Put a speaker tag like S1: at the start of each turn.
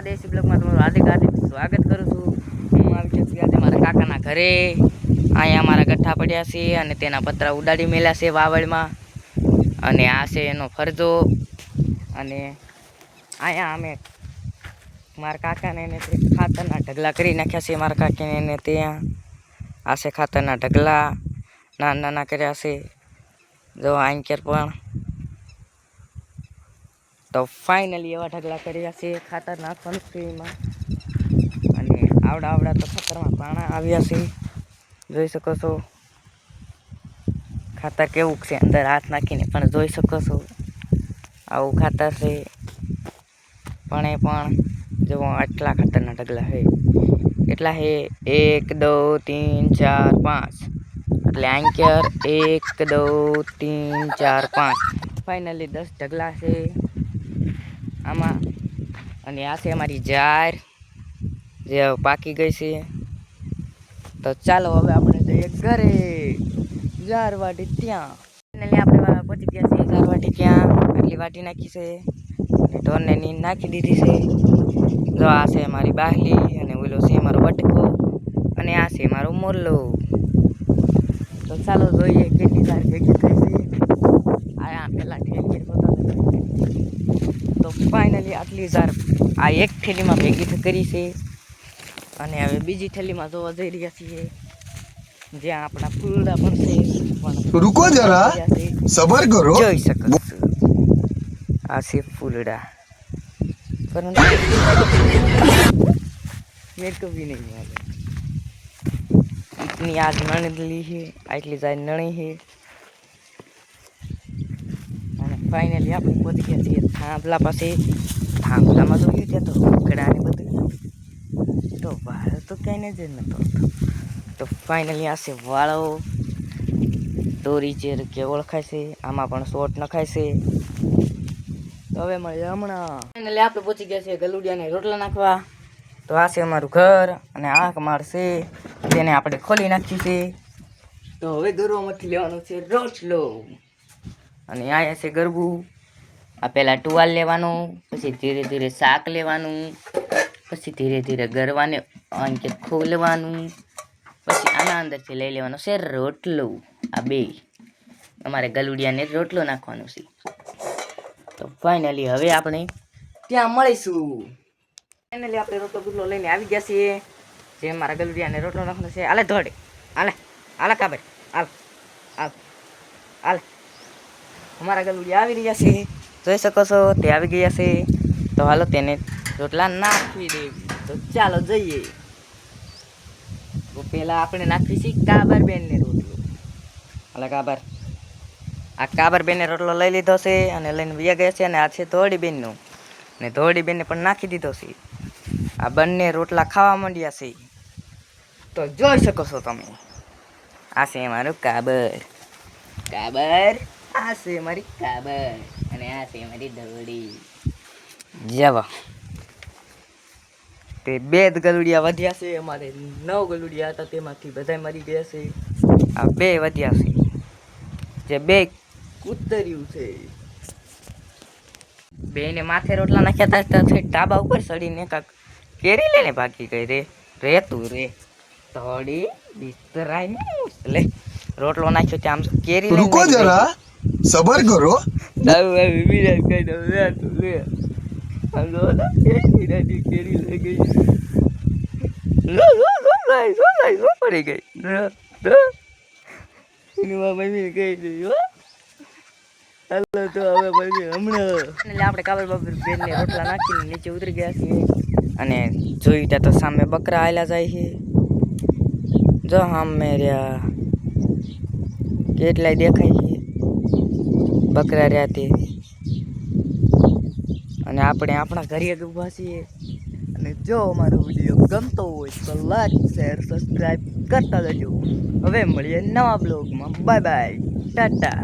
S1: નવા દેશી બ્લોગમાં તમારું હાર્દિક હાર્દિક સ્વાગત કરું છું। હું આવી ગયો છું આજે મારા કાકાના ઘરે। અહીંયા મારા ગઠ્ઠા પડ્યા છે અને તેના પતરા ઉડાડી મેલ્યા છે વાવડમાં, અને આ છે એનો ફરજો। અને અહીંયા અમે મારા કાકાને એને ખાતરના ઢગલા કરી નાખ્યા છે। મારા કાકીને એને ત્યાં આ છે ખાતરના ઢગલા નાના નાના કર્યા છે, જો આંકેર પણ। તો ફાઇનલી એવા ઢગલા કર્યા છે, ખાતર નાખવાનું છે એમાં। અને આવડા આવડા તો ખાતરમાં પાણા આવ્યા છે, જોઈ શકો છો ખાતર કેવું છે, અંદર હાથ નાખીને પણ જોઈ શકો છો આવું ખાતર છે। પણ એ પણ જો આટલા ખાતરના ઢગલા છે, કેટલા છે 1 2 3 4 5, એટલે આંકેર 1 2 3 4 5 ફાઇનલી 10 ઢગલા છે આમાં। અને આ છે અમારી જાર જે પાકી ગઈ છે। તો ચાલો હવે આપણે જઈએ ઘરે, જારવાટી ત્યાં। ફાઇનલી આપણે પહોંચી ગયા છીએ જારવાટી ત્યાં। આટલી વાટી નાખી છે અને ઢોરને નીંદ નાખી દીધી છે। જો આ છે મારી બાહલી, અને ઓલો છે મારો બટકો, અને આ છે મારો મોરલો। તો ચાલો જોઈએ કેટલી વાર ભેગી થઈ છે। આયા પેલા ઠેલી તો ફાઇનલી આટલી વાર આ એક થેલીમાં ભેગી કરી છે, અને હવે બીજી થેલીમાં જોવા જઈ રહ્યા છીએ જ્યાં આપણા ફૂલડા પણ છે। પણ
S2: रुको जरा सबर करो।
S1: જોઈ શકો છો આ છે ફૂલડા, પરંતુ મેં કભી નહીં મારે इतनी आज नणी है, आटली જાય નણી है। અને ફાઇનલી આપણે પહોંચી ગયા છીએ થાંભલા પાસે। થાંભલામાં જોઈએ ત્યાં તો ઉકડા ને બધું, તો બહાર તો ક્યાંય નજર નતો આવતો। તો ફાઇનલી આ છે વાળો, દોરી જે કે ઓળખાય છે, આમાં પણ શોર્ટ નખાય છે। તો હવે મળીએ હમણાં। ફાઇનલી આપણે પહોંચી ગયા છીએ ગલુડિયાને રોટલા નાખવા। તો આ છે અમારું ઘર, અને આ કમાડ છે તેને આપણે ખોલી નાખ્યું છે। તો હવે ગરવામાંથી લેવાનું છે રોટલો, અને અહીંયા છે ગરબું। આ પહેલાં ટુવાલ લેવાનું, પછી ધીરે ધીરે શાક લેવાનું, પછી ધીરે ધીરે ગરવાને અંકે ખોલવાનું, પછી આના અંદરથી લઈ લેવાનો છે રોટલો। આ બે અમારે ગલુડિયાને રોટલો નાખવાનો છે। તો ફાઇનલી હવે આપણે ત્યાં મળીશું। ફાઇનલી આપણે રોટલો ગુટલો લઈને આવી ગયા છીએ, જે મારા ગલુડિયાને રોટલો નાખવાનો છે। આલે ધોડે, આલે આલે કાબર, આલ આલ આલ અમારા ગલુડિયા આવી રહ્યા છે, જોઈ શકો છો તે આવી ગયા છે। તો હાલો તેને રોટલા નાખી દેવી। તો ચાલો જઈએ। તો પહેલાં આપણે નાખવી છે કાબર બેનને રોટલો। હાલે કાબર, આ કાબર બેનને રોટલો લઈ લીધો છે અને લઈને વ્યા ગયા છે। અને આ છે ધોળી બેનનો, ને ધોળી બેનને પણ નાખી દીધો છે। આ બંને રોટલા ખાવા માંડ્યા છે, તો જોઈ શકો છો તમે। આ છે મારું કાબર, કાબર આ છે મારી કાબર, અને આ છે મારી ધોળી। જવા તે 2 ગલુડિયા વધ્યા છે, અમારે 9 ગલુડિયા હતા તેમાંથી બધા મરી ગયા છે। આ 2 વધ્યા છે, જે 2 કૂતર્યું છે। બેને માથે રોટલા નાખ્યા હતા, ધાબા ઉપર ચડીને કાંક કેરી લઈને ભાગી ગઈ રે તું રે થોડી બિસ્તરાય ને લે રોટલો નાખ્યો ત્યાં આમ કેરી
S2: रुको जरा सबर करो।
S1: વિરાટ કઈ દઉં લે તું લે કેરી લઈ ગઈ, પડી ગઈ મમ્મી કહી દઈ હાલો। તો હવે પછી હમણાં એટલે આપણે કાબર બાબર બેનને રોટલા નાખીને નીચે ઉતરી ગયા છીએ, અને જોયું ત્યાં તો સામે બકરા આવેલા જાય છે। જો સામે રહ્યા કેટલાય દેખાય છે બકરા રહ્યા તે, અને આપણે આપણા ઘરે ઊભા છીએ। અને જો અમારો વિડીયો ગમતો હોય તો લાઈક શેર સબસ્ક્રાઈબ કરતા જજો। હવે મળીએ નવા બ્લોગમાં, બાય બાય, ટાટા।